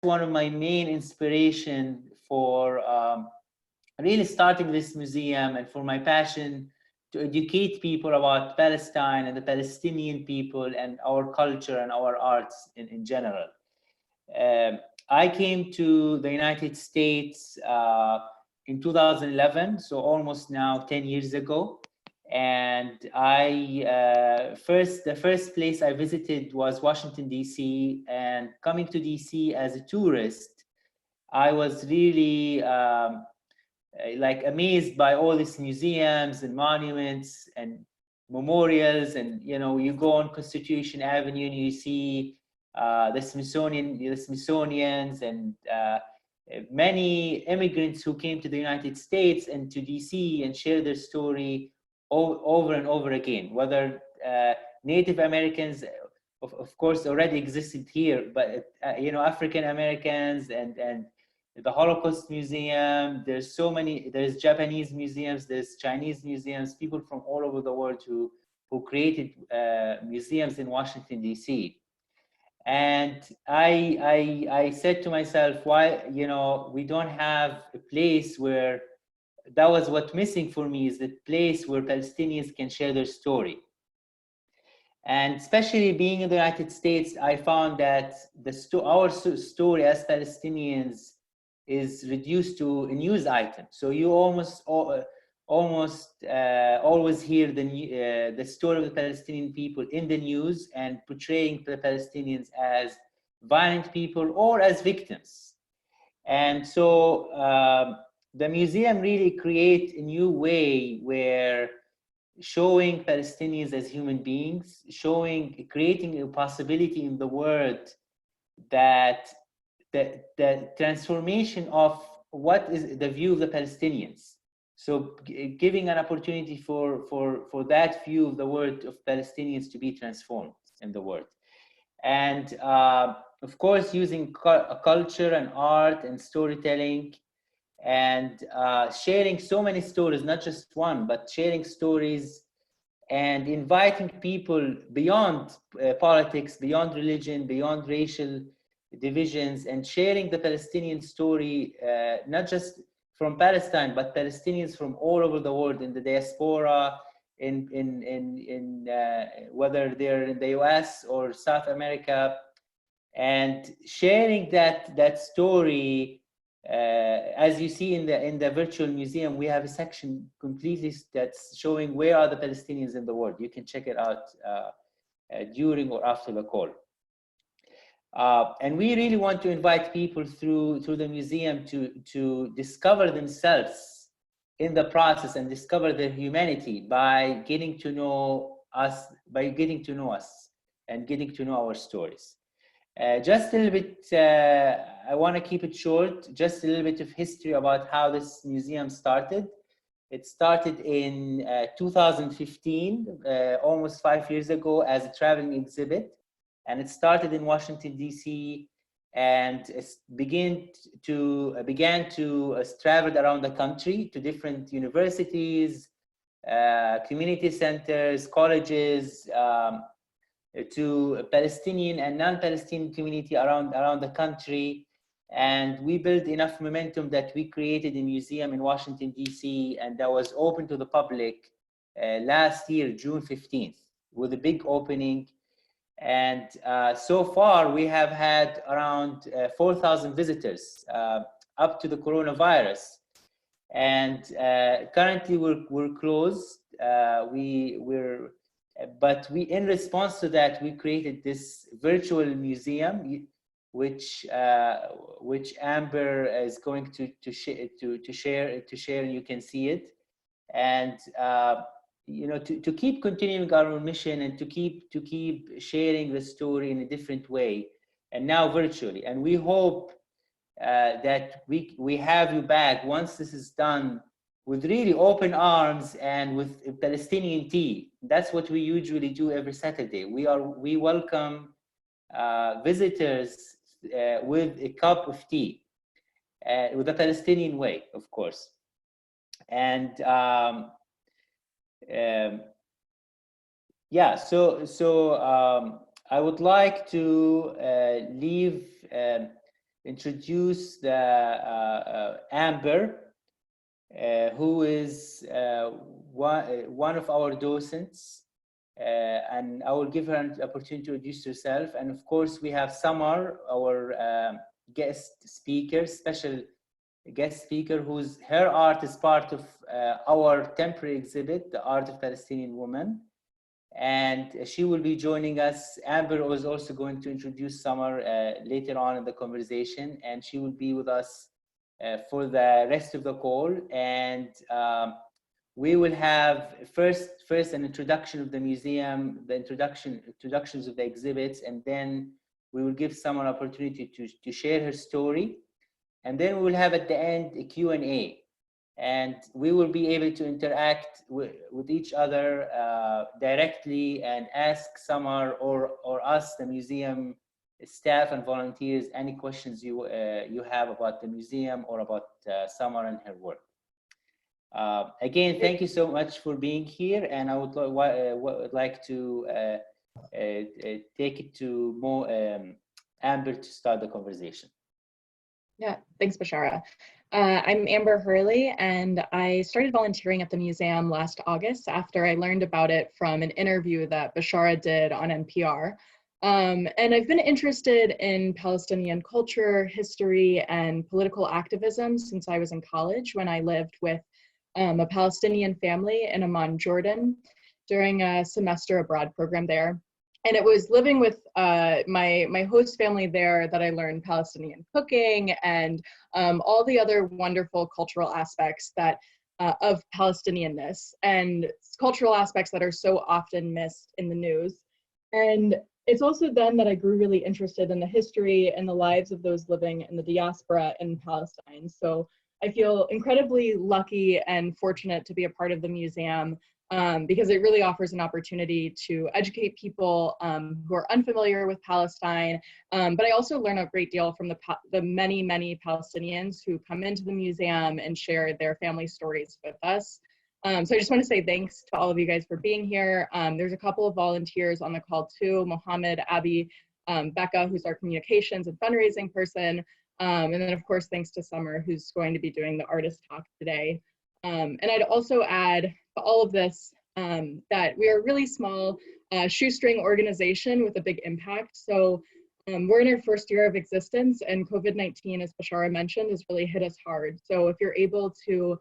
one of my main inspiration for really starting this museum, and for my passion to educate people about Palestine and the Palestinian people and our culture and our arts in general. I came to the United States in 2011, so almost now 10 years ago. And the first place I visited was Washington, D.C. And coming to D.C. as a tourist, I was really like amazed by all these museums and monuments and memorials. And you go on Constitution Avenue and you see the Smithsonians, and many immigrants who came to the United States and to DC and share their story over and over again. Whether Native Americans, of course, already existed here, but African Americans and the Holocaust Museum. There's so many. There's Japanese museums. There's Chinese museums. People from all over the world who created museums in Washington D.C. And I said to myself, why we don't have a place where, that was what missing for me, is the place where Palestinians can share their story. And especially being in the United States, I found that our story as Palestinians is reduced to a news item. So you almost always hear the story of the Palestinian people in the news, and portraying the Palestinians as violent people or as victims. And so the museum really creates a new way where showing Palestinians as human beings, creating a possibility in the world that the transformation of what is the view of the Palestinians. So giving an opportunity for that view of the world of Palestinians to be transformed in the world. And of course, using culture and art and storytelling, and sharing so many stories, not just one, but sharing stories, and inviting people beyond politics, beyond religion, beyond racial divisions, and sharing the Palestinian story, not just from Palestine, but Palestinians from all over the world, in the diaspora, whether they're in the US or South America, and sharing that story. As you see in the virtual museum, we have a section completely that's showing where are the Palestinians in the world. You can check it out during or after the call. And we really want to invite people through the museum to discover themselves in the process, and discover their humanity by getting to know us, and getting to know our stories. Just a little bit, I want to keep it short, just a little bit of history about how this museum started. It started in 2015, almost 5 years ago, as a traveling exhibit. And it started in Washington, D.C., and began to travel around the country to different universities, community centers, colleges, to Palestinian and non-Palestinian community around the country. And we built enough momentum that we created a museum in Washington, D.C., and that was open to the public last year, June 15th, with a big opening. And so far, we have had around 4,000 visitors up to the coronavirus. And currently, we're closed. But in response to that, we created this virtual museum, which Amber is going to share, and you can see it. And to keep continuing our mission, and to keep sharing the story in a different way, and now virtually. And we hope that we have you back once this is done, with really open arms and with Palestinian tea. That's what we usually do every Saturday. We welcome visitors with a cup of tea, with the Palestinian way, of course. And yeah, so I would like to leave a introduce Amber, who is one of our docents, and I will give her an opportunity to introduce herself. And of course, we have Samar, our guest speaker, special guest speaker, her art is part of our temporary exhibit, The Art of Palestinian Women. And she will be joining us. Amber was also going to introduce Samar later on in the conversation, and she will be with us for the rest of the call. And we will have first an introduction of the museum, the introductions of the exhibits, and then we will give Samar an opportunity to share her story. And then we will have at the end a Q&A. And we will be able to interact with each other directly and ask Samar or us, the museum staff and volunteers, any questions you have about the museum or about Samar and her work. Again, thank you so much for being here, and I would like to take it to Amber to start the conversation. Yeah, thanks, Bashara. I'm Amber Hurley, and I started volunteering at the museum last August after I learned about it from an interview that Bashara did on NPR. And I've been interested in Palestinian culture, history, and political activism since I was in college, when I lived with a Palestinian family in Amman, Jordan, during a semester abroad program there. And it was living with my host family there that I learned Palestinian cooking and all the other wonderful cultural aspects that of Palestinianness, and cultural aspects that are so often missed in the news. And it's also then that I grew really interested in the history and the lives of those living in the diaspora in Palestine. So I feel incredibly lucky and fortunate to be a part of the museum, because it really offers an opportunity to educate people who are unfamiliar with Palestine. But I also learn a great deal from the many, many Palestinians who come into the museum and share their family stories with us. So I just want to say thanks to all of you guys for being here. There's a couple of volunteers on the call too, Mohammed, Abby, Becca, who's our communications and fundraising person. And then of course, thanks to Samar, who's going to be doing the artist talk today. And I'd also add to all of this that we are a really small shoestring organization with a big impact. So we're in our first year of existence, and COVID-19, as Bashara mentioned, has really hit us hard. So if you're able to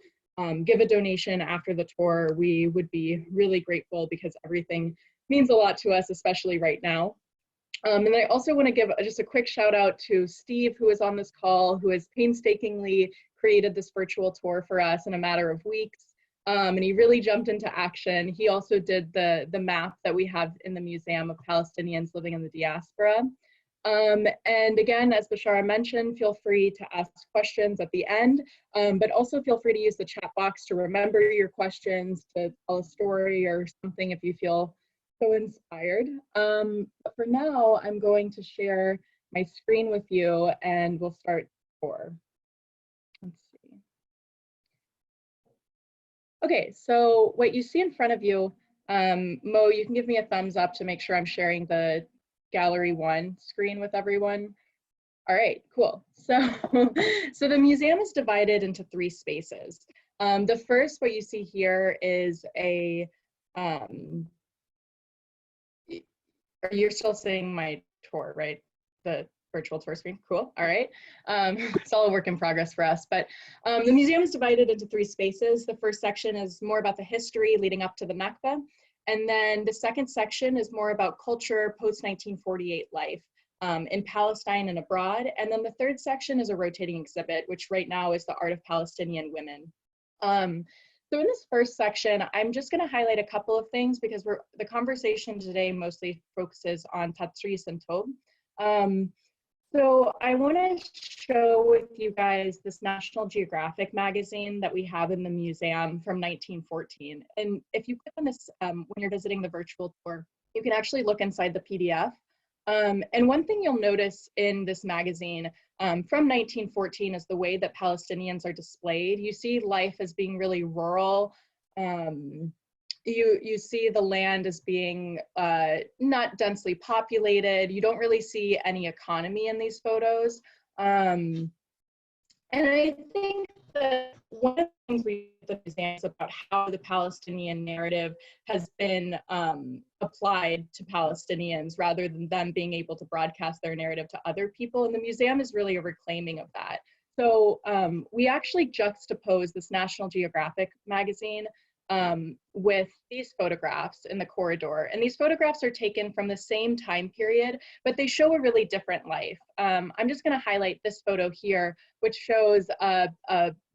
give a donation after the tour, we would be really grateful, because everything means a lot to us, especially right now. And I also want to give just a quick shout out to Steve, who is on this call, who has painstakingly created this virtual tour for us in a matter of weeks. And he really jumped into action. He also did the map that we have in the museum of Palestinians living in the diaspora. And again, as Bashara mentioned, feel free to ask questions at the end, but also feel free to use the chat box to remember your questions, to tell a story or something if you feel so inspired. But for now, I'm going to share my screen with you, and we'll start the tour. Let's see. Okay, so what you see in front of you, Mo, you can give me a thumbs up to make sure I'm sharing the Gallery 1 screen with everyone. All right, cool. So the museum is divided into 3 spaces. The first, what you see here, is a, you're still seeing my tour, right? The virtual tour screen, cool, all right. It's all a work in progress for us, but the museum is divided into 3 spaces. The first section is more about the history leading up to the Nakba. And then the second section is more about culture post-1948 life in Palestine and abroad. And then the third section is a rotating exhibit, which right now is the Art of Palestinian Women. So in this first section, I'm just going to highlight a couple of things, because the conversation today mostly focuses on Tatris and Tob. So I want to show with you guys this National Geographic magazine that we have in the museum from 1914. And if you click on this when you're visiting the virtual tour, you can actually look inside the PDF. And one thing you'll notice in this magazine from 1914 is the way that Palestinians are displayed. You see life as being really rural. You see the land as being not densely populated. You don't really see any economy in these photos. And I think that one of the things we do at the museum is about how the Palestinian narrative has been applied to Palestinians rather than them being able to broadcast their narrative to other people. And the museum is really a reclaiming of that. So we actually juxtapose this National Geographic magazine with these photographs in the corridor. And these photographs are taken from the same time period, but they show a really different life. I'm just gonna highlight this photo here, which shows a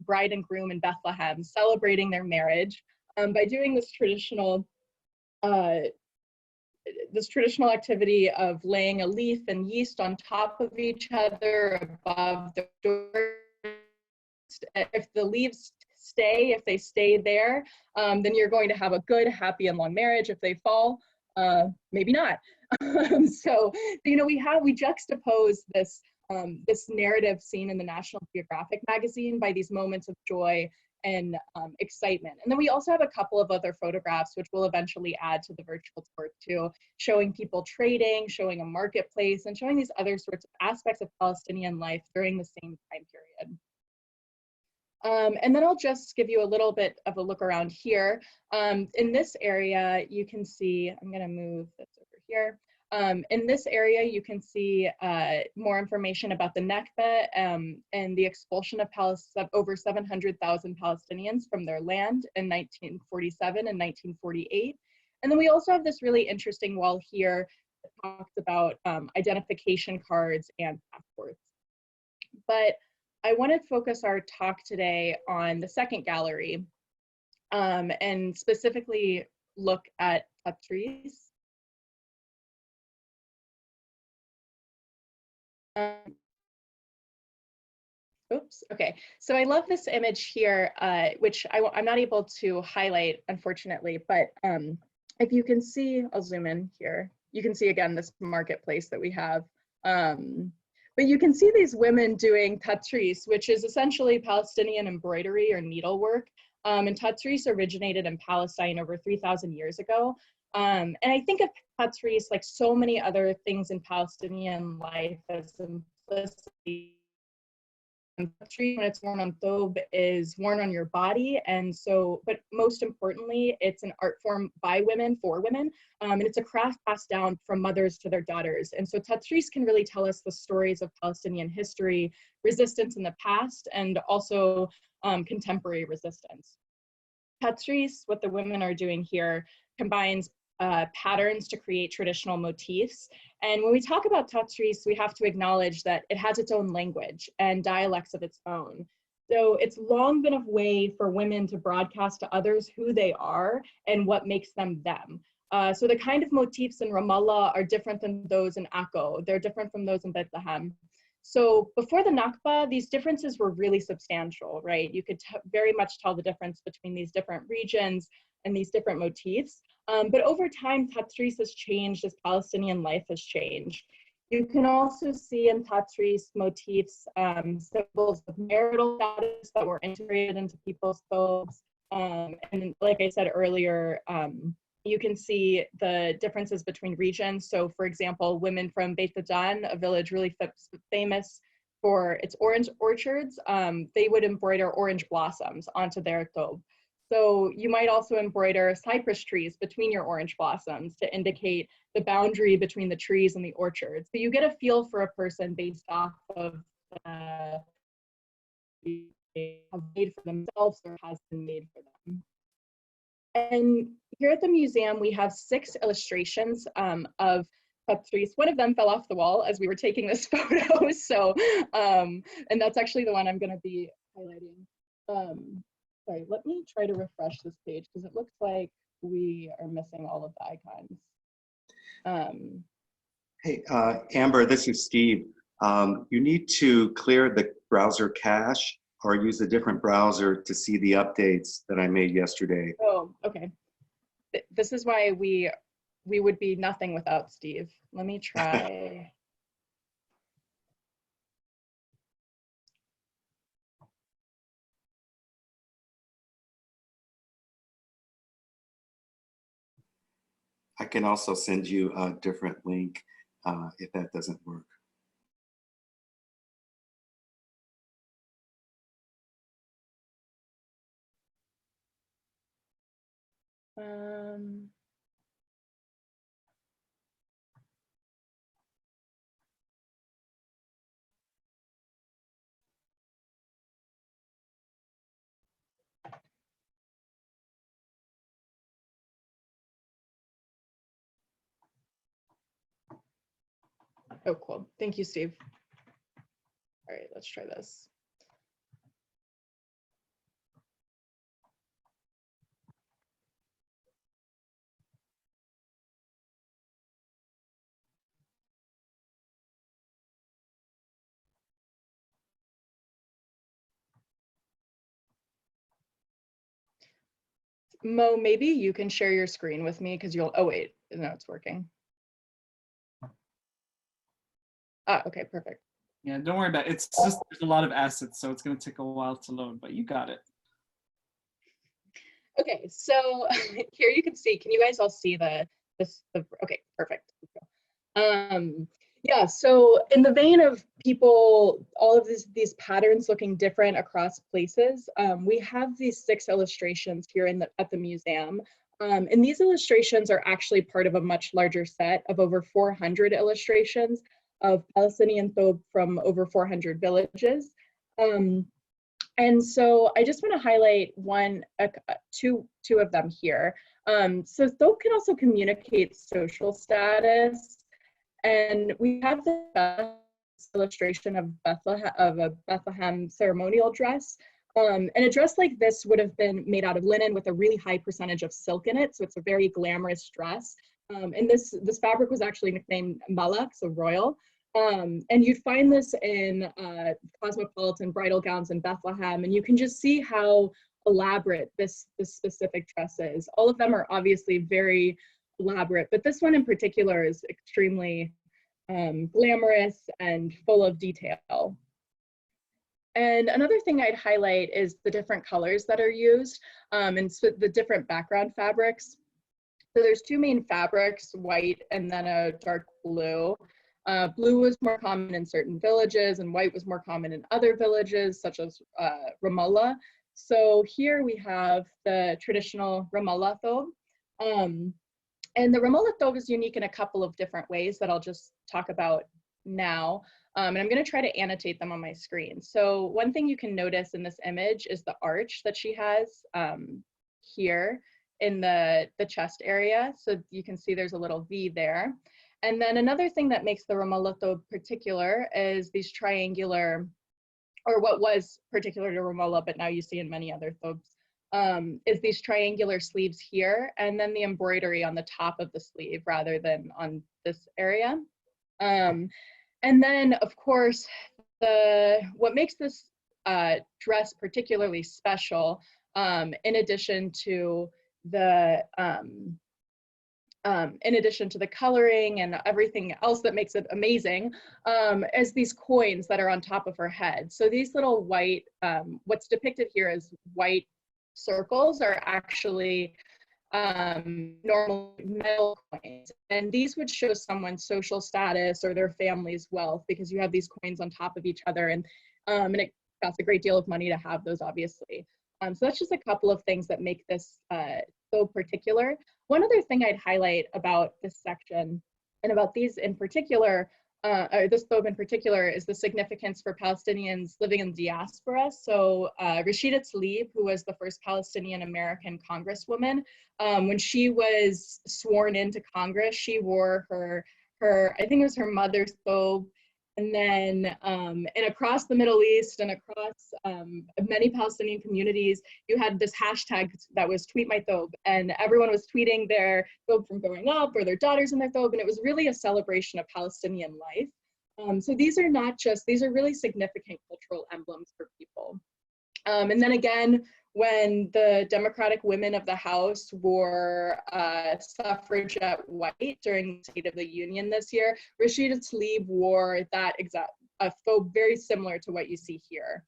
bride and groom in Bethlehem celebrating their marriage by doing this traditional activity of laying a leaf and yeast on top of each other above the door. If the leaves if they stay there, then you're going to have a good, happy, and long marriage. If they fall, maybe not. So, you know, we juxtapose this this narrative seen in the National Geographic magazine by these moments of joy and excitement. And then we also have a couple of other photographs, which we'll eventually add to the virtual tour too, showing people trading, showing a marketplace, and showing these other sorts of aspects of Palestinian life during the same time period. And then I'll just give you a little bit of a look around here. In this area, you can see, I'm gonna move this over here. In this area, you can see more information about the Nakba and the expulsion of over 700,000 Palestinians from their land in 1947 and 1948. And then we also have this really interesting wall here that talks about identification cards and passports. But I want to focus our talk today on the second gallery and specifically look at Tatris. Oops, okay. So I love this image here, which I'm not able to highlight, unfortunately, but if you can see, I'll zoom in here. You can see again this marketplace that we have. But you can see these women doing tatris, which is essentially Palestinian embroidery or needlework. And tatris originated in Palestine over 3,000 years ago. And I think of tatris like so many other things in Palestinian life as simplicity. Tatri, when it's worn on thobe, is worn on your body, and so, but most importantly, it's an art form by women for women, and it's a craft passed down from mothers to their daughters. And so tatris can really tell us the stories of Palestinian history, resistance in the past, and also contemporary resistance. Tatris, what the women are doing here, combines patterns to create traditional motifs. And when we talk about tatris, we have to acknowledge that it has its own language and dialects of its own. So it's long been a way for women to broadcast to others who they are and what makes them them. So the kind of motifs in Ramallah are different than those in Akko. They're different from those in Bethlehem. So before the Nakba, these differences were really substantial, right? You could very much tell the difference between these different regions and these different motifs. But over time, tatris has changed as Palestinian life has changed. You can also see in tatris motifs symbols of marital status that were integrated into people's thobes. And like I said earlier, you can see the differences between regions. So for example, women from Beit Dajan, a village really famous for its orange orchards, they would embroider orange blossoms onto their thobe. So you might also embroider cypress trees between your orange blossoms to indicate the boundary between the trees and the orchard. So you get a feel for a person based off of they have made for themselves or has been made for them. And here at the museum, we have 6 illustrations of tatris. One of them fell off the wall as we were taking this photo. So, and that's actually the one I'm going to be highlighting. Sorry, let me try to refresh this page because it looks like we are missing all of the icons. Hey, Amber, this is Steve. You need to clear the browser cache or use a different browser to see the updates that I made yesterday. Oh, okay. This is why we would be nothing without Steve. Let me try. I can also send you a different link if that doesn't work. Oh, cool. Thank you, Steve. All right, let's try this. Mo, maybe you can share your screen with me because you'll, oh wait, no, it's working. Ah, okay, perfect. Yeah, don't worry about it. It's just, there's a lot of assets, so it's gonna take a while to load, but you got it. Okay, so here you can see, can you guys all see okay, perfect. Yeah, so in the vein of people, all of these patterns looking different across places, we have these 6 illustrations here at the museum. And these illustrations are actually part of a much larger set of over 400 illustrations of Palestinian thobe from over 400 villages. And so I just want to highlight two of them here. So thobe can also communicate social status. And we have the illustration of a Bethlehem ceremonial dress. And a dress like this would have been made out of linen with a really high percentage of silk in it. So it's a very glamorous dress. And this fabric was actually nicknamed Malak, so royal. And you'd find this in cosmopolitan bridal gowns in Bethlehem. And you can just see how elaborate this specific dress is. All of them are obviously very elaborate, but this one in particular is extremely glamorous and full of detail. And another thing I'd highlight is the different colors that are used and so the different background fabrics. So there's 2 main fabrics, white and then a dark blue. Blue was more common in certain villages and white was more common in other villages such as Ramallah. So here we have the traditional Ramallah thobe. And the Ramallah thobe is unique in a couple of different ways that I'll just talk about now. And I'm going to try to annotate them on my screen. So one thing you can notice in this image is the arch that she has here in the chest area. So you can see there's a little V there. And then another thing that makes the Ramallah thobe particular is these triangular, or what was particular to Ramallah, but now you see in many other thobes, is these triangular sleeves here, and then the embroidery on the top of the sleeve rather than on this area. And then, of course, what makes this dress particularly special, in addition to the coloring and everything else that makes it amazing, is these coins that are on top of her head. So these little white, what's depicted here as white circles are actually normal metal coins, and these would show someone's social status or their family's wealth because you have these coins on top of each other, and it costs a great deal of money to have those, obviously. So that's just a couple of things that make this so particular. One other thing I'd highlight about this section and about these in particular, or this thobe in particular, is the significance for Palestinians living in diaspora. So Rashida Tlaib, who was the first Palestinian American congresswoman, when she was sworn into Congress, she wore her I think it was her mother's thobe. And then and across the Middle East and across many Palestinian communities, you had this hashtag that was Tweet My Thobe, and everyone was tweeting their thobe from growing up or their daughters in their thobe, and it was really a celebration of Palestinian life. So these are really significant cultural emblems for people. And then again, when the Democratic women of the House wore suffragette white during the State of the Union this year, Rashida Tlaib wore that a thobe very similar to what you see here.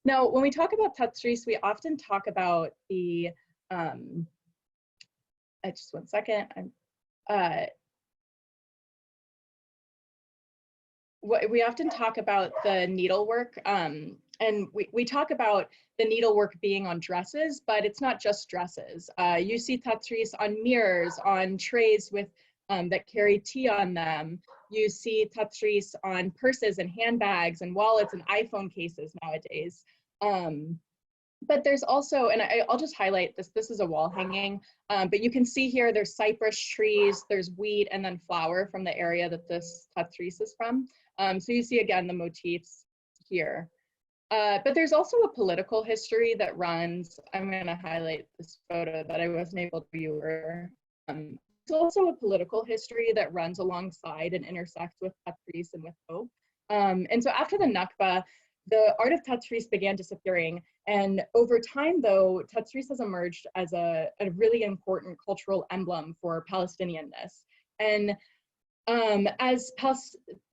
Now, when we talk about Tatsris, we often talk about the, just one second. We often talk about the needlework And we talk about the needlework being on dresses, but it's not just dresses. You see tatris on mirrors, on trays with that carry tea on them. You see tatris on purses and handbags and wallets and iPhone cases nowadays. But there's also, and I'll just highlight this, this is a wall hanging, but you can see here there's cypress trees, there's wheat, and then flour from the area that this tatris is from. So you see again the motifs here. But there's also a political history that runs, I'm gonna highlight this photo that I wasn't able to view earlier. There's also a political history that runs alongside and intersects with tatris and with hope. And so after the Nakba, the art of tatris began disappearing. And over time, though, tatris has emerged as a really important cultural emblem for Palestinianness. And as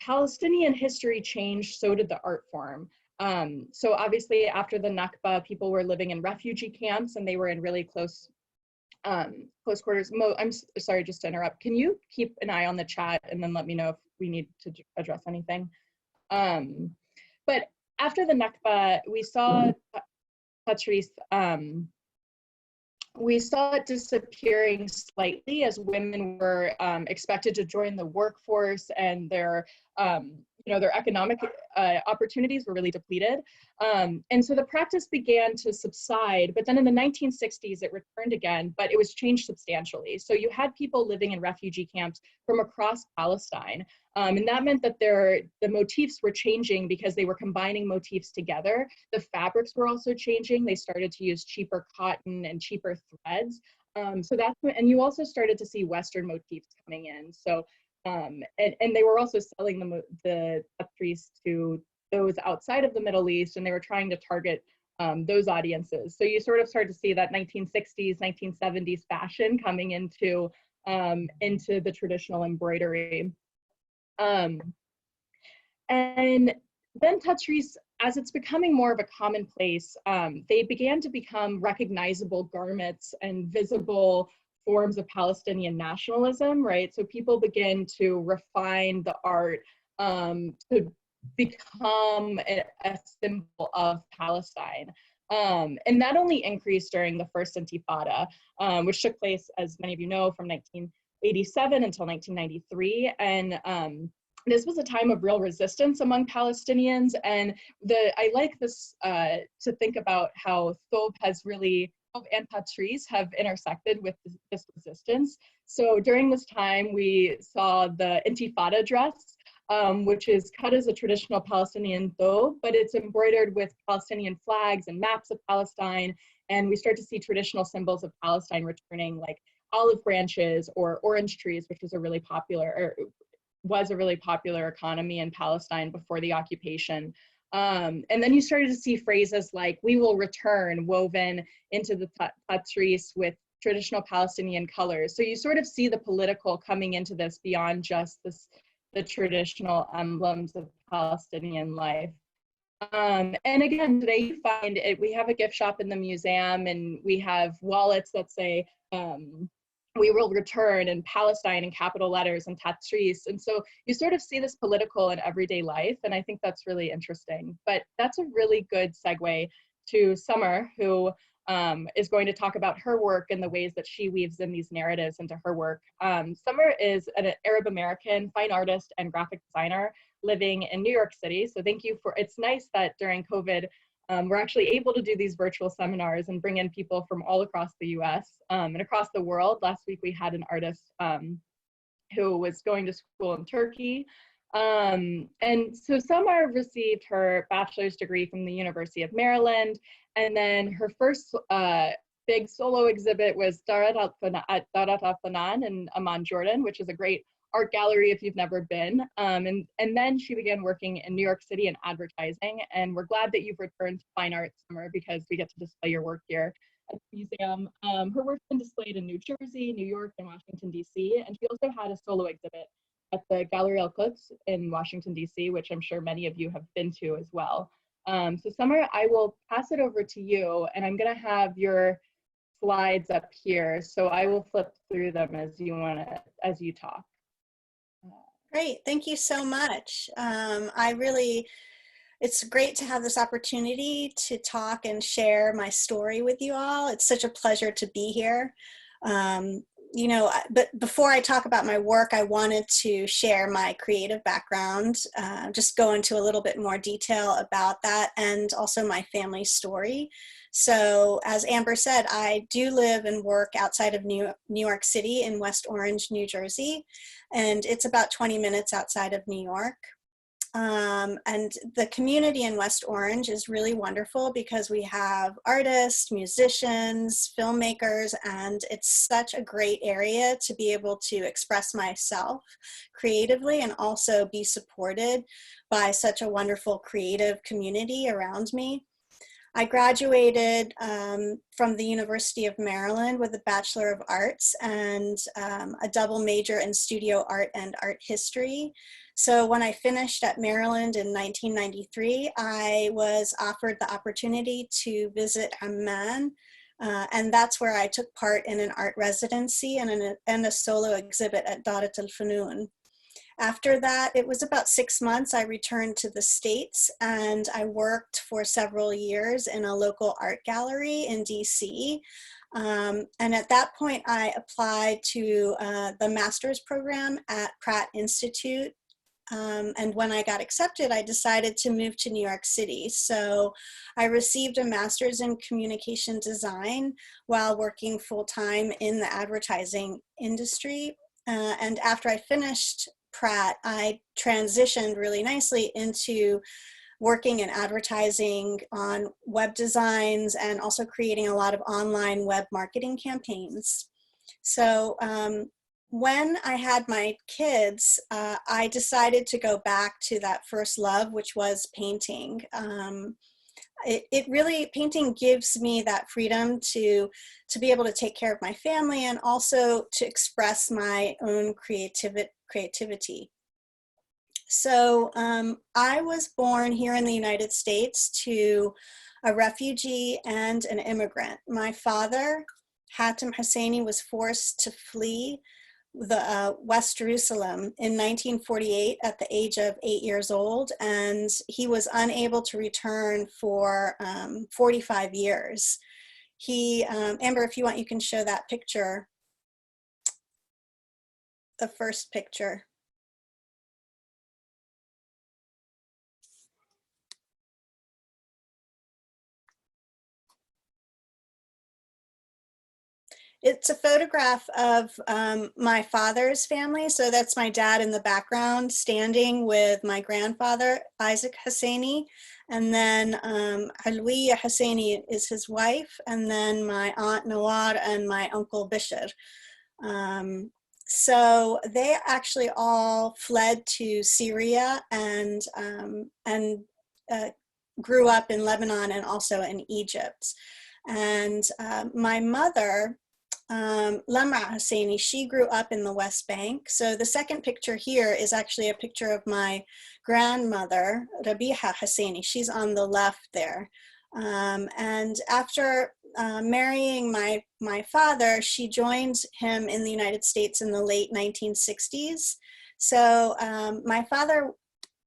Palestinian history changed, so did the art form. So obviously, after the Nakba, people were living in refugee camps, and they were in really close quarters. I'm sorry, just to interrupt. Can you keep an eye on the chat and then let me know if we need to address anything? But after the Nakba, we saw tatris, we saw it disappearing slightly as women were expected to join the workforce, and their their economic opportunities were really depleted. And so the practice began to subside, but then in the 1960s, it returned again, but it was changed substantially. So you had people living in refugee camps from across Palestine. And that meant that the motifs were changing because they were combining motifs together. The fabrics were also changing. They started to use cheaper cotton and cheaper threads. So that's when, and you also started to see Western motifs coming in. So and they were also selling the tatris to those outside of the Middle East, and they were trying to target those audiences. So you sort of start to see that 1960s, 1970s fashion coming into the traditional embroidery. And then tatris, as it's becoming more of a commonplace, they began to become recognizable garments and visible forms of Palestinian nationalism, right? So people begin to refine the art to become a symbol of Palestine. And that only increased during the first Intifada, which took place, as many of you know, from 1987 until 1993. And this was a time of real resistance among Palestinians. And I like this to think about how thobe has really, and tatris have intersected with this resistance. So during this time, we saw the Intifada dress, which is cut as a traditional Palestinian thobe, but it's embroidered with Palestinian flags and maps of Palestine. And we start to see traditional symbols of Palestine returning, like olive branches or orange trees, which was a really popular economy in Palestine before the occupation. And then you started to see phrases like "we will return" woven into the tatris with traditional Palestinian colors. So you sort of see the political coming into this beyond just the traditional emblems of Palestinian life. And again, today you find it, we have a gift shop in the museum, and we have wallets that say, "we will return" in Palestine in capital letters and tatris. And so you sort of see this political and everyday life. And I think that's really interesting. But that's a really good segue to Samar, who is going to talk about her work and the ways that she weaves in these narratives into her work. Samar is an Arab American fine artist and graphic designer living in New York City. So thank you it's nice that during COVID, we're actually able to do these virtual seminars and bring in people from all across the US and across the world. Last week we had an artist who was going to school in Turkey. And so Samar received her bachelor's degree from the University of Maryland. And then her first big solo exhibit was Darat al-Fanan in Amman, Jordan, which is a great art gallery if you've never been. And then she began working in New York City in advertising. And we're glad that you've returned to Fine Arts Summer because we get to display your work here at the museum. Her work's been displayed in New Jersey, New York, and Washington, D.C. And she also had a solo exhibit at the Gallery El-Quds in Washington, D.C., which I'm sure many of you have been to as well. So Samar, I will pass it over to you, and I'm gonna have your slides up here. So I will flip through them as you talk. Great, thank you so much. I really It's great to have this opportunity to talk and share my story with you all. It's such a pleasure to be here. You know, but before I talk about my work, I wanted to share my creative background, just go into a little bit more detail about that, and also my family story. So as Amber said, I do live and work outside of New York City in West Orange, New Jersey, and it's about 20 minutes outside of New York. And the community in West Orange is really wonderful because we have artists, musicians, filmmakers, and it's such a great area to be able to express myself creatively and also be supported by such a wonderful creative community around me. I graduated from the University of Maryland with a Bachelor of Arts and a double major in studio art and art history. So when I finished at Maryland in 1993, I was offered the opportunity to visit Amman, and that's where I took part in an art residency and a solo exhibit at Darat al-Funun. After that, it was about 6 months, I returned to the States and I worked for several years in a local art gallery in DC. And at that point, I applied to the master's program at Pratt Institute. And when I got accepted, I decided to move to New York City. So I received a master's in communication design while working full-time in the advertising industry. And after I finished Pratt, I transitioned really nicely into working in advertising on web designs and also creating a lot of online web marketing campaigns. So when I had my kids, I decided to go back to that first love, which was painting. Painting gives me that freedom to be able to take care of my family and also to express my own creativity. So I was born here in the United States to a refugee and an immigrant. My father, Samar Hussaini, was forced to flee the West Jerusalem in 1948 at the age of 8 years old, and he was unable to return for 45 years. Amber, if you want, you can show that picture, the first picture. It's a photograph of my father's family. So that's my dad in the background standing with my grandfather, Isaac Hussaini. And then Alwiya Hussaini is his wife. And then my aunt Nawar and my uncle Bishir. So they actually all fled to Syria and grew up in Lebanon and also in Egypt. And my mother, Lamra Hussaini, she grew up in the West Bank. So the second picture here is actually a picture of my grandmother, Rabiha Hussaini. She's on the left there. And after marrying my father, she joined him in the United States in the late 1960s. So my father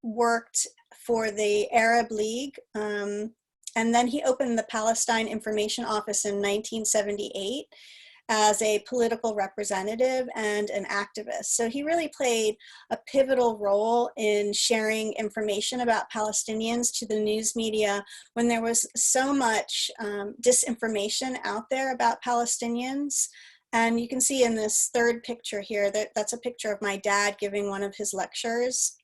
worked for the Arab League, and then he opened the Palestine Information Office in 1978 as a political representative and an activist. So he really played a pivotal role in sharing information about Palestinians to the news media when there was so much disinformation out there about Palestinians. And you can see in this third picture here, that's a picture of my dad giving one of his lectures.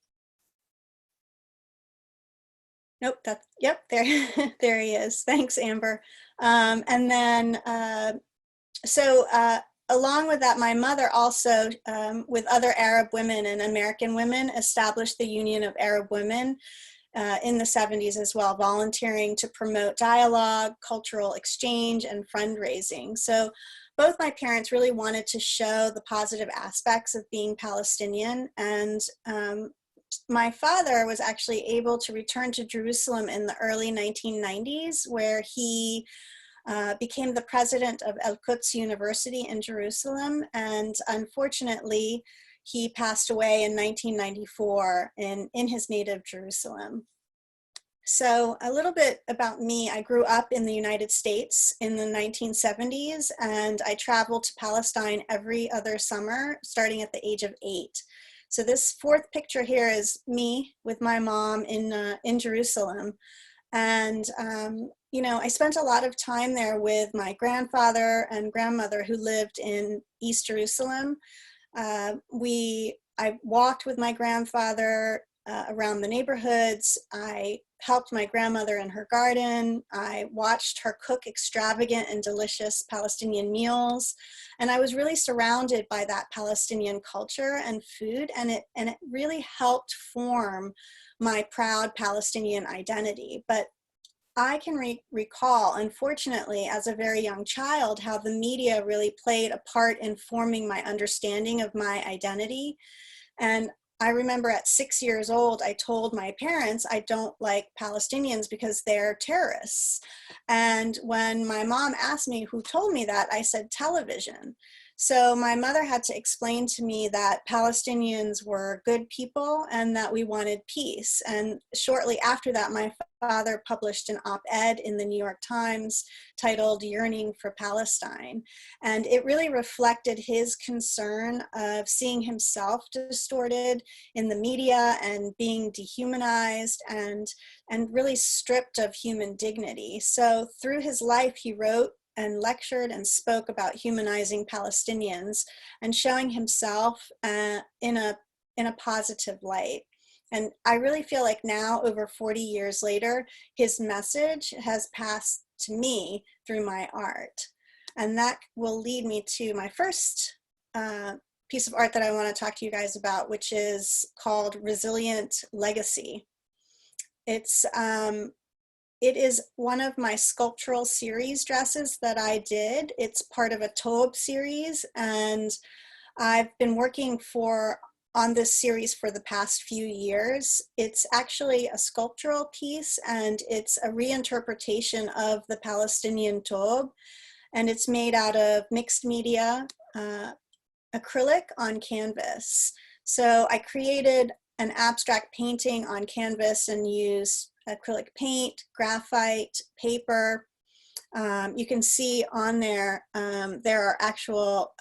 Nope, yep, there, there he is. Thanks, Amber. And then, along with that, my mother also, with other Arab women and American women, established the Union of Arab Women in the 70s as well, volunteering to promote dialogue, cultural exchange, and fundraising. So both my parents really wanted to show the positive aspects of being Palestinian, and my father was actually able to return to Jerusalem in the early 1990s, where he became the president of Al-Quds University in Jerusalem. And unfortunately, he passed away in 1994 in his native Jerusalem. So a little bit about me. I grew up in the United States in the 1970s, and I traveled to Palestine every other summer, starting at the age of 8. So this fourth picture here is me with my mom in Jerusalem. And, you know, I spent a lot of time there with my grandfather and grandmother who lived in East Jerusalem. I walked with my grandfather around the neighborhoods. I helped my grandmother in her garden. I watched her cook extravagant and delicious Palestinian meals. And I was really surrounded by that Palestinian culture and food. And it really helped form my proud Palestinian identity. But I can recall, unfortunately, as a very young child, how the media really played a part in forming my understanding of my identity. And I remember at 6 years old, I told my parents I don't like Palestinians because they're terrorists. And when my mom asked me who told me that, I said television. So my mother had to explain to me that Palestinians were good people and that we wanted peace. And shortly after that, my father published an op-ed in the New York Times titled Yearning for Palestine. And it really reflected his concern of seeing himself distorted in the media and being dehumanized and really stripped of human dignity. So through his life, he wrote and lectured and spoke about humanizing Palestinians and showing himself in a positive light. And I really feel like now, over 40 years later, his message has passed to me through my art. And that will lead me to my first piece of art that I want to talk to you guys about, which is called Resilient Legacy. It is one of my sculptural series dresses that I did. It's part of a Tob series, and I've been working on this series for the past few years. It's actually a sculptural piece, and it's a reinterpretation of the Palestinian Tob, and it's made out of mixed media, acrylic on canvas. So I created an abstract painting on canvas and used acrylic paint, graphite, paper. You can see on there, there are actual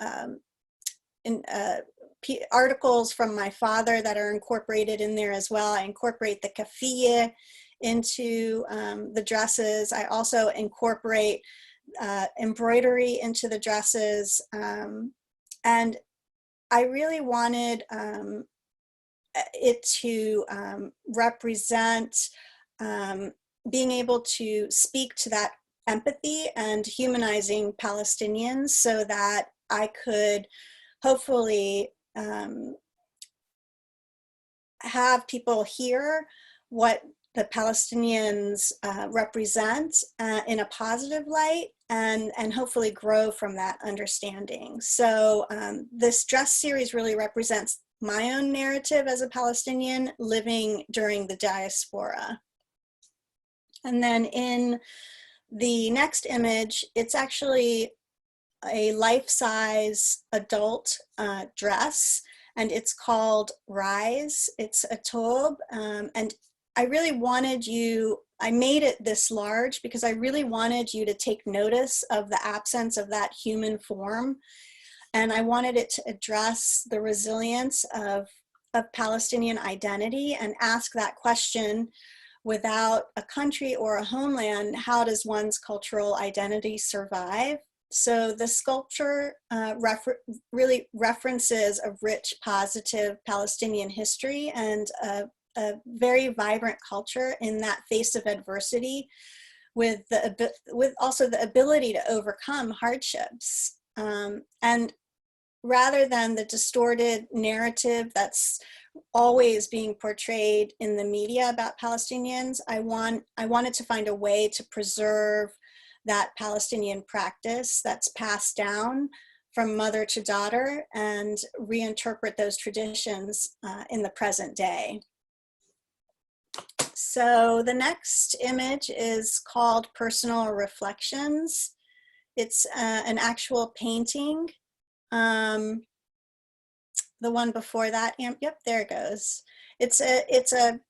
articles from my father that are incorporated in there as well. I incorporate the kafiyeh into the dresses. I also incorporate embroidery into the dresses. And I really wanted it to represent being able to speak to that empathy and humanizing Palestinians so that I could hopefully have people hear what the Palestinians represent in a positive light and hopefully grow from that understanding. So this dress series really represents my own narrative as a Palestinian living during the diaspora. And then in the next image, it's actually a life-size adult dress, and it's called Rise. It's a Tob, and I really wanted I made it this large because I really wanted you to take notice of the absence of that human form. And I wanted it to address the resilience of Palestinian identity and ask that question: without a country or a homeland, how does one's cultural identity survive? So the sculpture really references a rich, positive Palestinian history and a very vibrant culture in that face of adversity, with also the ability to overcome hardships. And rather than the distorted narrative that's always being portrayed in the media about Palestinians, I wanted to find a way to preserve that Palestinian practice that's passed down from mother to daughter and reinterpret those traditions in the present day. So the next image is called Personal Reflections. It's an actual painting. The one before that, yep, there it goes. It's a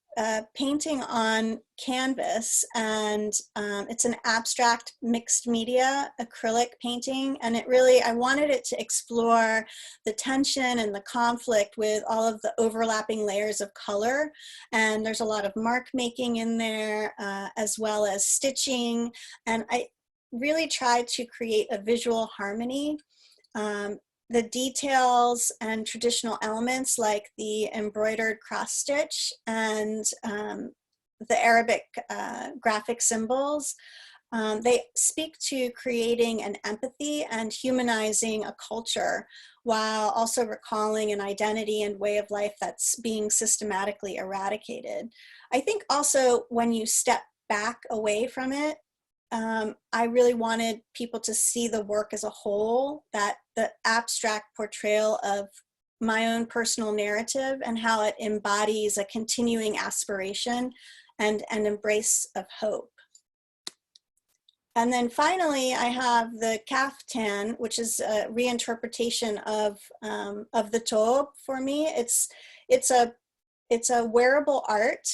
painting on canvas, and it's an abstract mixed media acrylic painting, and I wanted it to explore the tension and the conflict with all of the overlapping layers of color, and there's a lot of mark making in there, as well as stitching, and I really tried to create a visual harmony. The details and traditional elements like the embroidered cross stitch and the Arabic graphic symbols, they speak to creating an empathy and humanizing a culture while also recalling an identity and way of life that's being systematically eradicated. I think also when you step back away from it, I really wanted people to see the work as a whole, that the abstract portrayal of my own personal narrative and how it embodies a continuing aspiration and an embrace of hope. And then finally, I have the kaftan, which is a reinterpretation of the tob for me. It's a wearable art.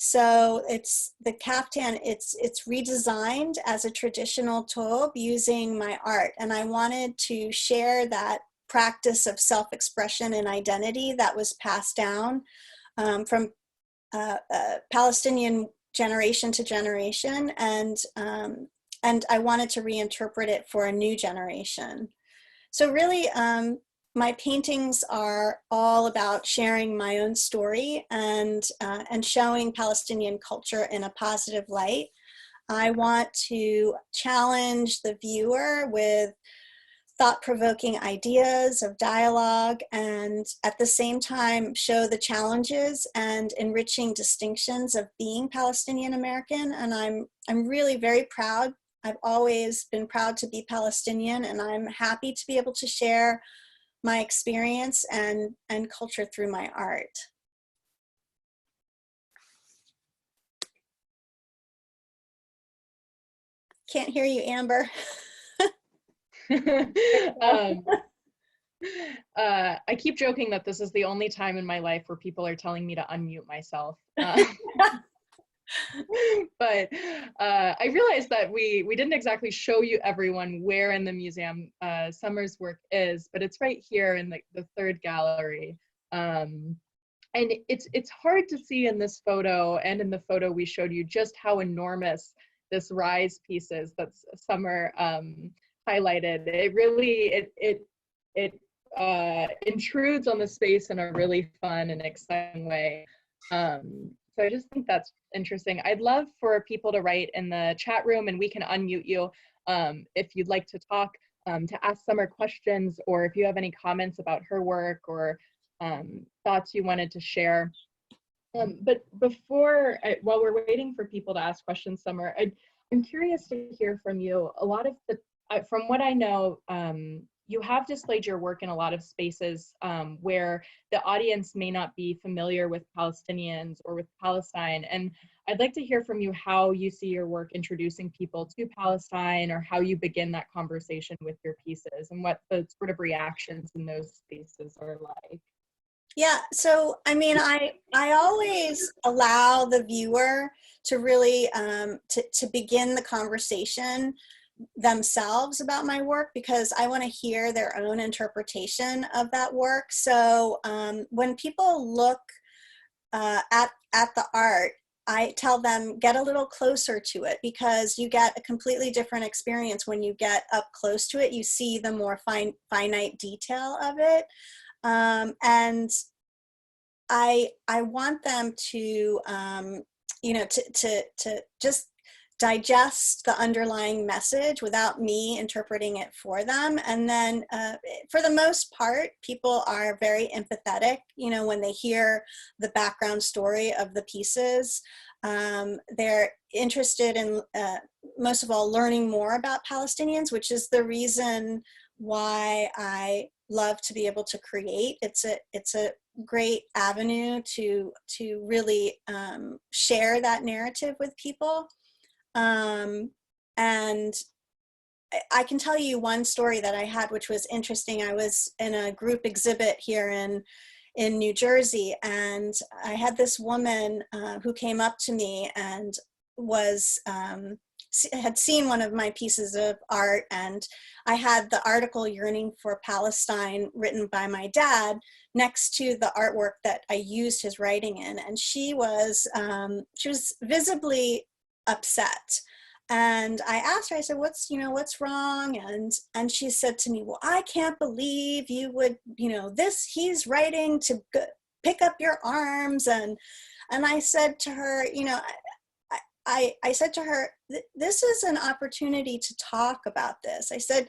So it's the kaftan, it's redesigned as a traditional tob using my art. And I wanted to share that practice of self-expression and identity that was passed down from Palestinian generation to generation. And I wanted to reinterpret it for a new generation. So really, my paintings are all about sharing my own story and showing Palestinian culture in a positive light. I want to challenge the viewer with thought-provoking ideas of dialogue, and at the same time show the challenges and enriching distinctions of being Palestinian American. And I'm really very proud. I've always been proud to be Palestinian, and I'm happy to be able to share my experience and culture through my art. Can't hear you, Amber. I keep joking that this is the only time in my life where people are telling me to unmute myself. But I realized that we didn't exactly show you everyone where in the museum Samar's work is, but it's right here in the third gallery. And it's hard to see in this photo and in the photo we showed you just how enormous this rise piece is that Samar highlighted. It really, it intrudes on the space in a really fun and exciting way. So I just think that's interesting. I'd love for people to write in the chat room, and we can unmute you if you'd like to talk, to ask Samar questions, or if you have any comments about her work or thoughts you wanted to share. But before, while we're waiting for people to ask questions, Samar, I'm curious to hear from you. A lot of the, from what I know, you have displayed your work in a lot of spaces where the audience may not be familiar with Palestinians or with Palestine. And I'd like to hear from you how you see your work introducing people to Palestine, or how you begin that conversation with your pieces, and what the sort of reactions in those spaces are like. Yeah, so I mean, I always allow the viewer to really to begin the conversation themselves about my work, because I want to hear their own interpretation of that work. So when people look at the art, I tell them, get a little closer to it, because you get a completely different experience when you get up close to it. You see the more finite detail of it. And I want them to, you know, to just digest the underlying message without me interpreting it for them. And then for the most part, people are very empathetic, you know, when they hear the background story of the pieces. They're interested in, most of all, learning more about Palestinians, which is the reason why I love to be able to create. It's a great avenue to really share that narrative with people. And I can tell you one story that I had, which was interesting. I was in a group exhibit here in New Jersey. And I had this woman who came up to me and was, had seen one of my pieces of art, and I had the article Yearning for Palestine written by my dad next to the artwork that I used his writing in. And she was visibly upset. And I asked her, I said, what's wrong? And she said to me, well, I can't believe you would, he's writing to pick up your arms. And I said to her, I said to her, this is an opportunity to talk about this. I said,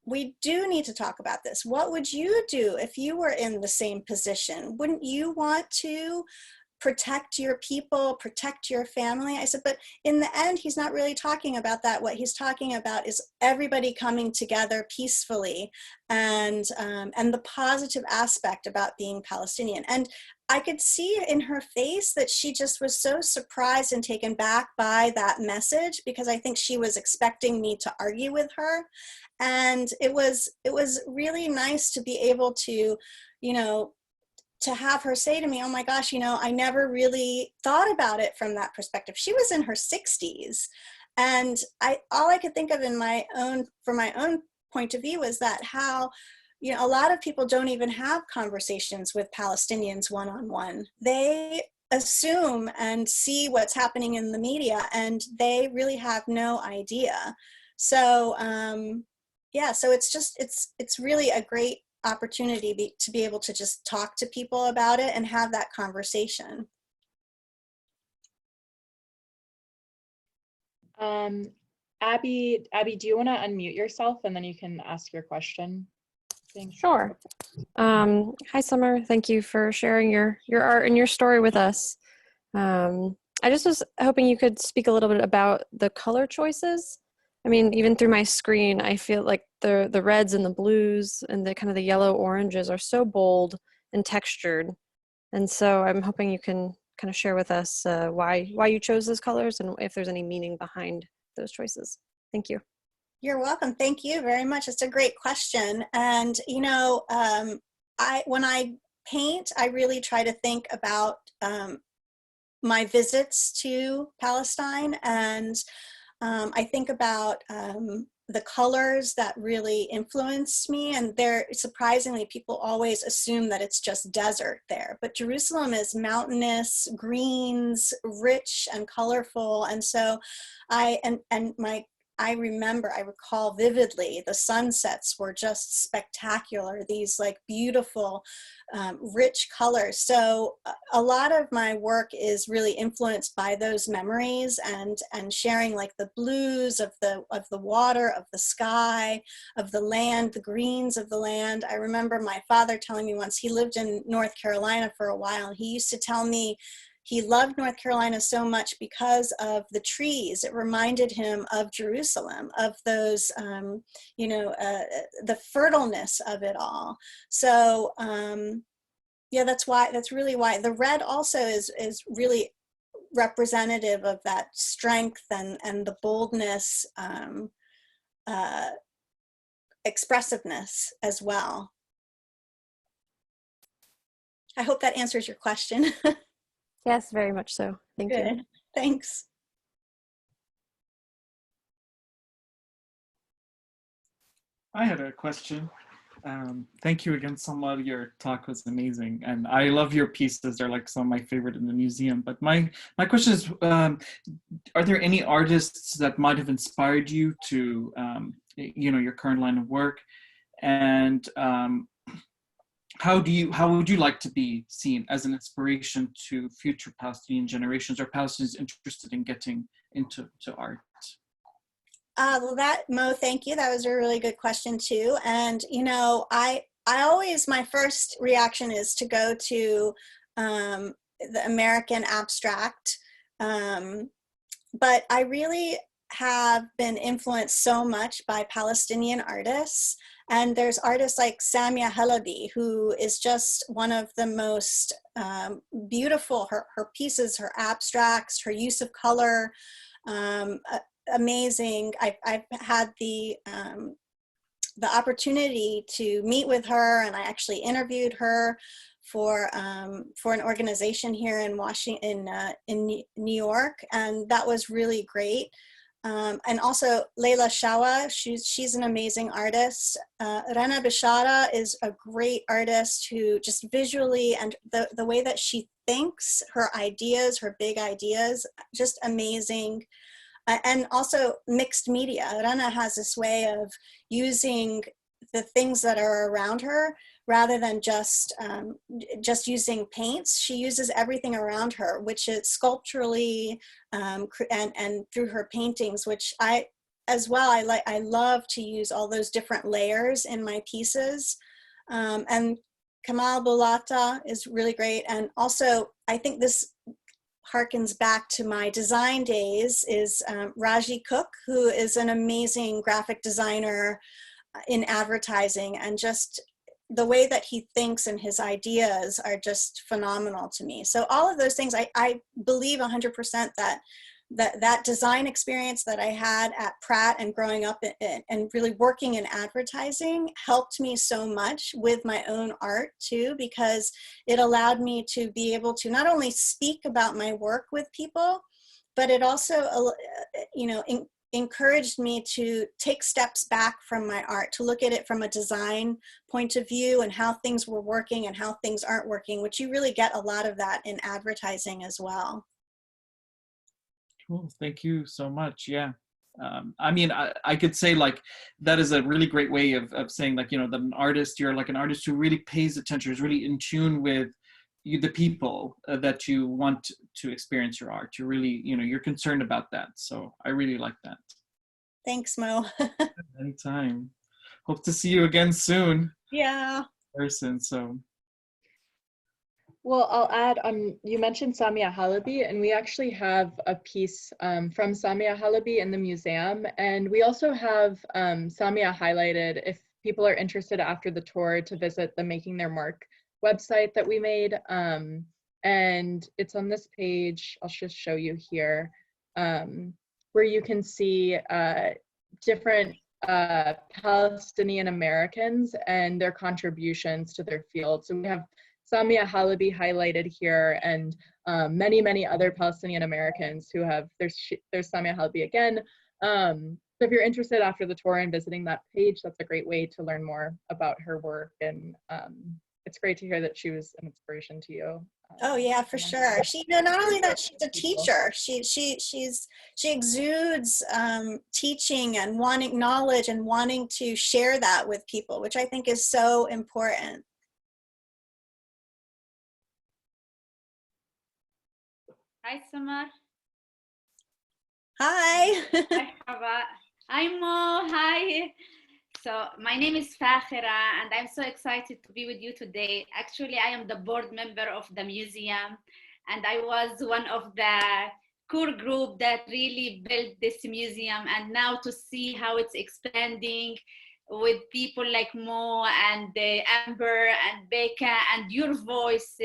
we do need to talk about this. What would you do if you were in the same position? Wouldn't you want to protect your people, protect your family? I said, but in the end, he's not really talking about that. What he's talking about is everybody coming together peacefully, and the positive aspect about being Palestinian. And I could see in her face that she just was so surprised and taken back by that message, because I think she was expecting me to argue with her. And it was really nice to be able to, to have her say to me, oh my gosh, I never really thought about it from that perspective. She was in her 60s. And all I could think of from my own point of view is that how, a lot of people don't even have conversations with Palestinians one-on-one. They assume and see what's happening in the media, and they really have no idea. So, so it's really a great opportunity to be able to just talk to people about it and have that conversation. Abby, do you want to unmute yourself and then you can ask your question? Thanks. Sure. Hi, Summer. Thank you for sharing your art and your story with us. I just was hoping you could speak a little bit about the color choices. I mean, even through my screen, I feel like the reds and the blues and the kind of the yellow oranges are so bold and textured. And so I'm hoping you can kind of share with us why you chose those colors and if there's any meaning behind those choices. Thank you. You're welcome. Thank you very much. It's a great question. And, when I paint, I really try to think about my visits to Palestine, and I think about the colors that really influenced me. And surprisingly, people always assume that it's just desert there, but Jerusalem is mountainous, greens, rich and colorful. And so I recall vividly, the sunsets were just spectacular, these like beautiful, rich colors. So a lot of my work is really influenced by those memories, and sharing like the blues of the water, of the sky, of the land, the greens of the land. I remember my father telling me once, he lived in North Carolina for a while, and he used to tell me he loved North Carolina so much because of the trees. It reminded him of Jerusalem, of those, the fertileness of it all. So, that's really why. The red also is really representative of that strength and the boldness, expressiveness as well. I hope that answers your question. Yes, very much so. Thank you. Good. Thanks. I had a question. Thank you again, Samar. Your talk was amazing, and I love your pieces. They're like some of my favorite in the museum. But my question is, are there any artists that might have inspired you to, your current line of work, and how would you like to be seen as an inspiration to future Palestinian generations or Palestinians interested in getting into art? Mo, thank you. That was a really good question too. And, I always, my first reaction is to go to the American abstract. But I really have been influenced so much by Palestinian artists. And there's artists like Samia Halabi, who is just one of the most beautiful, her pieces, her abstracts, her use of color, amazing. I've had the the opportunity to meet with her, and I actually interviewed her for an organization here in Washington, in New York, and that was really great. And also Leila Shawa, she's an amazing artist. Rana Bishara is a great artist who just visually, and the way that she thinks, her ideas, her big ideas, just amazing. And also mixed media. Rana has this way of using the things that are around her rather than just using paints. She uses everything around her, which is sculpturally and through her paintings, which I love to use all those different layers in my pieces. And Kamal Bolata is really great. And also, I think this harkens back to my design days, is Raji Cook, who is an amazing graphic designer in advertising, and just the way that he thinks and his ideas are just phenomenal to me. So all of those things, I believe 100% that design experience that I had at Pratt and growing up and really working in advertising helped me so much with my own art too, because it allowed me to be able to not only speak about my work with people, but it also, encouraged me to take steps back from my art, to look at it from a design point of view and how things were working and how things aren't working, which you really get a lot of that in advertising as well. Cool, thank you so much. Yeah, I mean, I could say like that is a really great way of saying, like, that an artist, you're like an artist who really pays attention, is really in tune with the people that you want to experience your art. You're really, you're concerned about that. So I really like that. Thanks, Mo. Anytime. Hope to see you again soon. Yeah. In person. So. Well, I'll add, you mentioned Samia Halabi, and we actually have a piece from Samia Halabi in the museum. And we also have Samia highlighted if people are interested after the tour to visit the Making Their Mark website that we made. And it's on this page, I'll just show you here, where you can see different Palestinian Americans and their contributions to their field. So we have Samia Halabi highlighted here, and many, many other Palestinian Americans who have, there's Samia Halabi again. So if you're interested after the tour and visiting that page, that's a great way to learn more about her work. And it's great to hear that she was an inspiration to you. Oh yeah, for sure. She, not only that, she's a teacher. She exudes teaching and wanting knowledge and wanting to share that with people, which I think is so important. Hi, Samar. Hi. Hi, Mo. Hi. So my name is Fakhira, and I'm so excited to be with you today. Actually, I am the board member of the museum, and I was one of the core group that really built this museum. And now to see how it's expanding with people like Mo and Amber and Becca and your voice,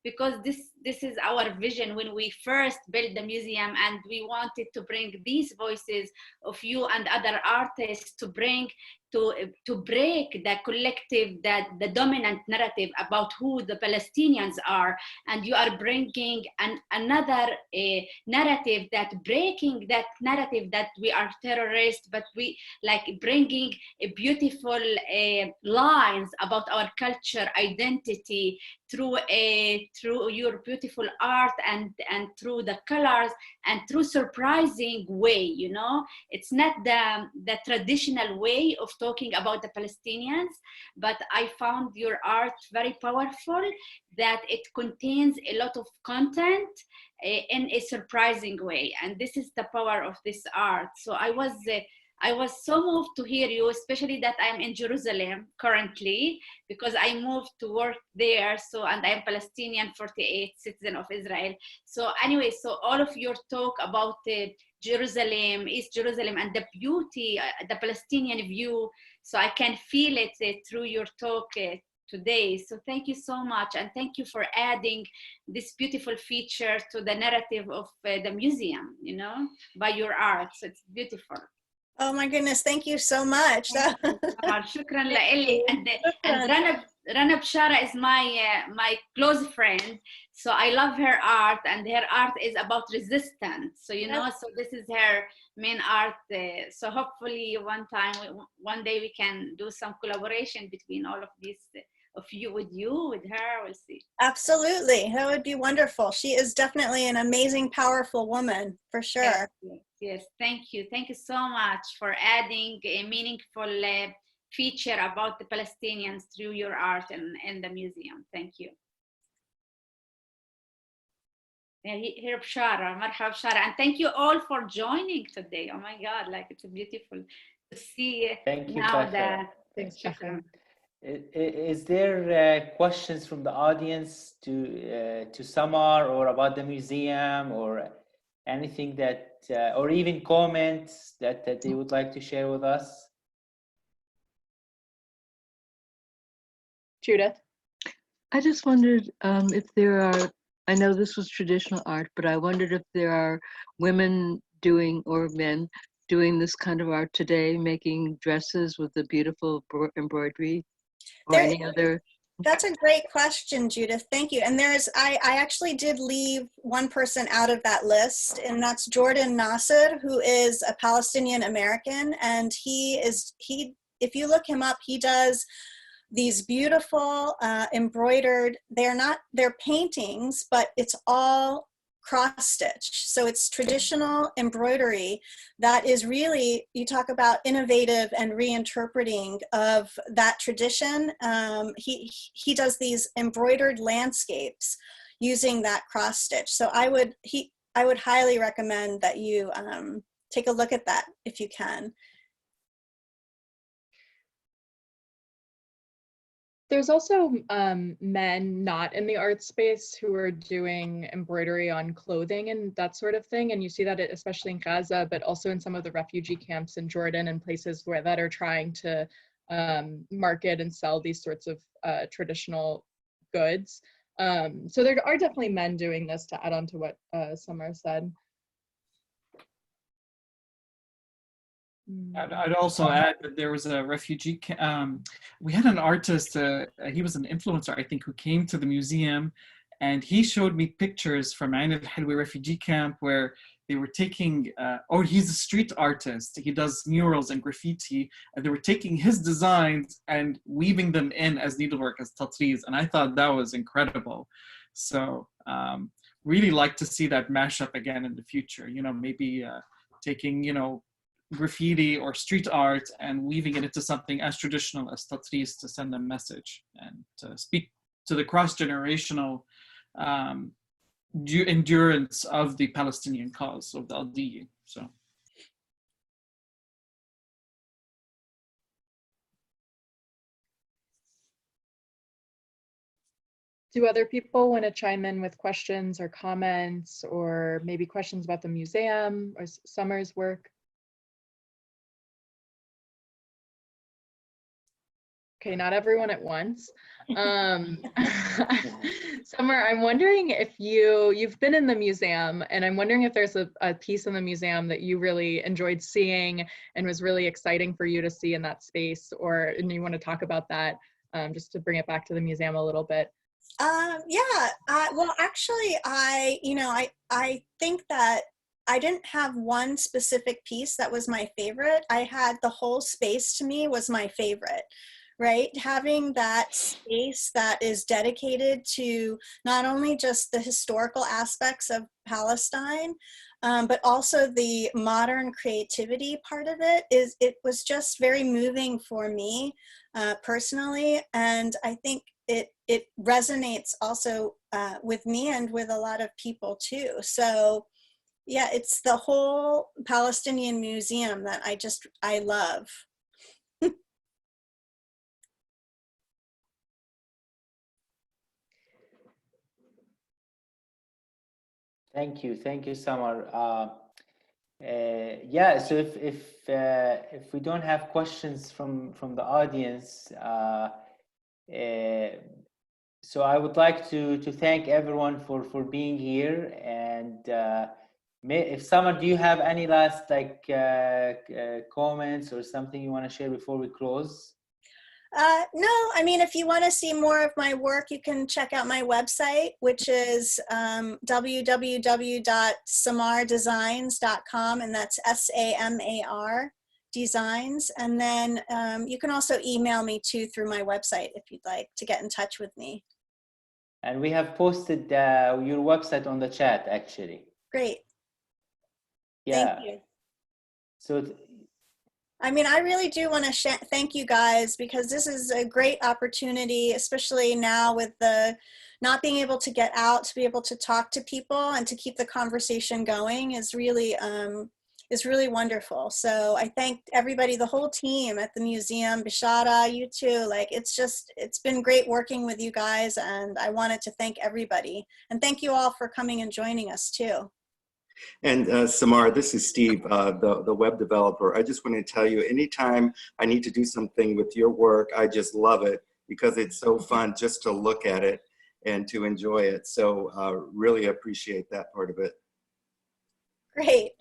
because this is our vision when we first built the museum, and we wanted to bring these voices of you and other artists to bring to break the collective, that the dominant narrative about who the Palestinians are. And you are bringing another narrative, that breaking that narrative that we are terrorists, but we like bringing a beautiful lines about our culture, identity, through your beautiful art and through the colors and through surprising way. It's not the traditional way of talking about the Palestinians, but I found your art very powerful, that it contains a lot of content in a surprising way, and this is the power of this art. So I was so moved to hear you, especially that I'm in Jerusalem currently, because I moved to work there. So, and I'm Palestinian, 48 citizen of Israel. So anyway, so all of your talk about Jerusalem, East Jerusalem, and the beauty, the Palestinian view. So I can feel it through your talk today. So thank you so much. And thank you for adding this beautiful feature to the narrative of the museum, by your art. So it's beautiful. Oh my goodness, thank you so much. شكرا لإلي. And Rana Bshara is my close friend, so I love her art, and her art is about resistance. So so this is her main art. So hopefully one day we can do some collaboration between all of these of you, with her. We'll see. Absolutely, that would be wonderful. She is definitely an amazing, powerful woman, for sure. Yes. Thank you so much for adding a meaningful feature about the Palestinians through your art in the museum. Thank you. Here, Bshara, Marhaba Bshara, and thank you all for joining today. Oh my God, like it's beautiful to see. Thank you, now Fakhra. Thanks, Shukran. Is there questions from the audience to Samar or about the museum, or anything that, or even comments that they would like to share with us? Judith? I just wondered if there are, I know this was traditional art, but I wondered if there are women doing, or men doing this kind of art today, making dresses with the beautiful embroidery, or any other. That's a great question, Judith. Thank you. And I actually did leave one person out of that list, and that's Jordan Nasser, who is a Palestinian American. And if you look him up, he does these beautiful embroidered, they're paintings, but it's all cross-stitch. So it's traditional embroidery that is really, you talk about innovative and reinterpreting of that tradition. He does these embroidered landscapes using that cross-stitch. So I would highly recommend that you take a look at that if you can. There's also men not in the art space who are doing embroidery on clothing and that sort of thing. And you see that especially in Gaza, but also in some of the refugee camps in Jordan and places that are trying to market and sell these sorts of traditional goods. So there are definitely men doing this, to add on to what Samar said. I'd also add that there was a refugee, we had an artist, he was an influencer, I think, who came to the museum, and he showed me pictures from Ain al-Halwi refugee camp where they were taking, he's a street artist, he does murals and graffiti, and they were taking his designs and weaving them in as needlework, as tatriz, and I thought that was incredible. So really like to see that mashup again in the future, maybe taking, graffiti or street art and weaving it into something as traditional as tatriz to send a message and to speak to the cross-generational endurance of the Palestinian cause, of the Al-Diyi. So. Do other people want to chime in with questions or comments, or maybe questions about the museum or Samar's work? Okay, not everyone at once. Samar, I'm wondering if you've been in the museum, and I'm wondering if there's a piece in the museum that you really enjoyed seeing and was really exciting for you to see in that space, and you want to talk about that, just to bring it back to the museum a little bit. Well, actually, I think that I didn't have one specific piece that was my favorite. I had the whole space, to me, was my favorite. Right? Having that space that is dedicated to not only just the historical aspects of Palestine, but also the modern creativity part of it was just very moving for me personally. And I think it resonates also with me and with a lot of people too. So yeah, it's the whole Palestinian museum that I love. Thank you, Samar. Yeah, so if we don't have questions from the audience, so I would like to thank everyone for being here, and if Samar, do you have any last comments or something you want to share before we close? No, I mean, if you want to see more of my work, you can check out my website, which is www.samardesigns.com, and that's SAMAR designs. And then you can also email me too through my website if you'd like to get in touch with me. And we have posted your website on the chat, actually. Great. Yeah. Thank you. So I mean, I really do want to thank you guys, because this is a great opportunity, especially now with the not being able to get out, to be able to talk to people and to keep the conversation going is really wonderful. So I thank everybody, the whole team at the museum, Bishara, you too. Like, it's been great working with you guys, and I wanted to thank everybody. And thank you all for coming and joining us too. And Samar, this is Steve, the web developer. I just want to tell you, anytime I need to do something with your work, I just love it, because it's so fun just to look at it and to enjoy it. So really appreciate that part of it. Great.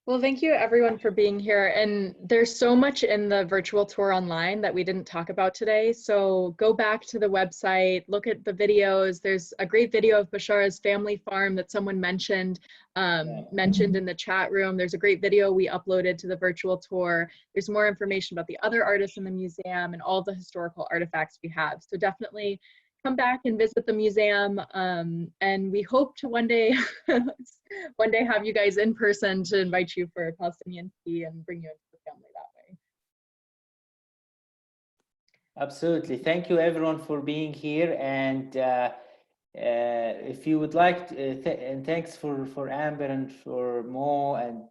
Well, thank you everyone for being here. And there's so much in the virtual tour online that we didn't talk about today. So go back to the website, look at the videos. There's a great video of Bashara's family farm that someone mentioned in the chat room. There's a great video we uploaded to the virtual tour. There's more information about the other artists in the museum and all the historical artifacts we have. So definitely come back and visit the museum, and we hope to one day have you guys in person to invite you for a Palestinian tea and bring you into the family that way. absolutely. Thank you everyone for being here. And if you would like to, and thanks for Amber and for Mo and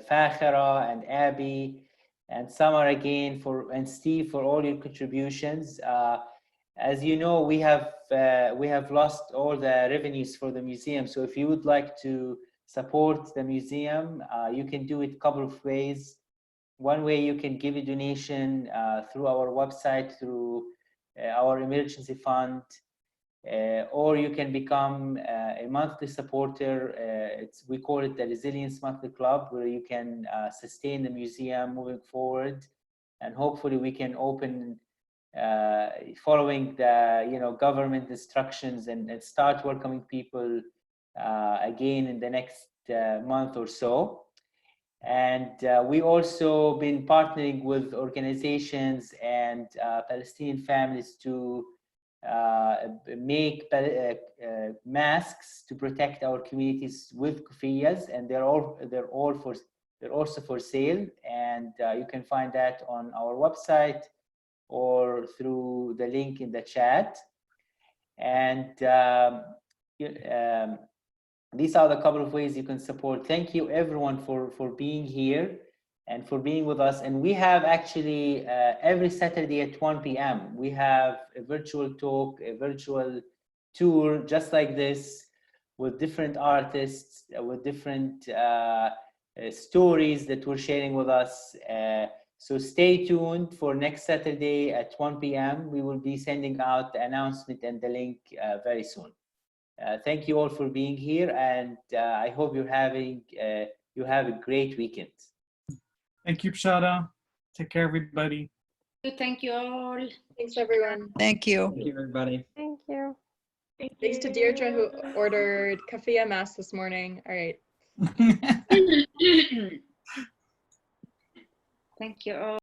Fakhra and Abby and Samar again and Steve for all your contributions. As you know, we have lost all the revenues for the museum. So if you would like to support the museum, you can do it a couple of ways. One way, you can give a donation through our website, through our emergency fund, or you can become a monthly supporter. We call it the Resilience Monthly Club, where you can sustain the museum moving forward, and hopefully we can open following the government instructions and start welcoming people again in the next month or so. And we also been partnering with organizations and Palestinian families to make masks to protect our communities with kufiyas, and they're also for sale, and you can find that on our website or through the link in the chat. And these are the couple of ways you can support. Thank you everyone for being here and for being with us. And we have actually every Saturday at 1 p.m. we have a virtual talk, a virtual tour just like this, with different artists, with different stories that we're sharing with us. So stay tuned for next Saturday at 1 p.m. We will be sending out the announcement and the link very soon. Thank you all for being here, and I hope you have a great weekend. Thank you, Bishara. Take care, everybody. Thank you all. Thanks everyone. Thank you. Thank you, everybody. Thank you. Thanks to Deirdre who ordered kafia mass this morning. All right. Thank you all.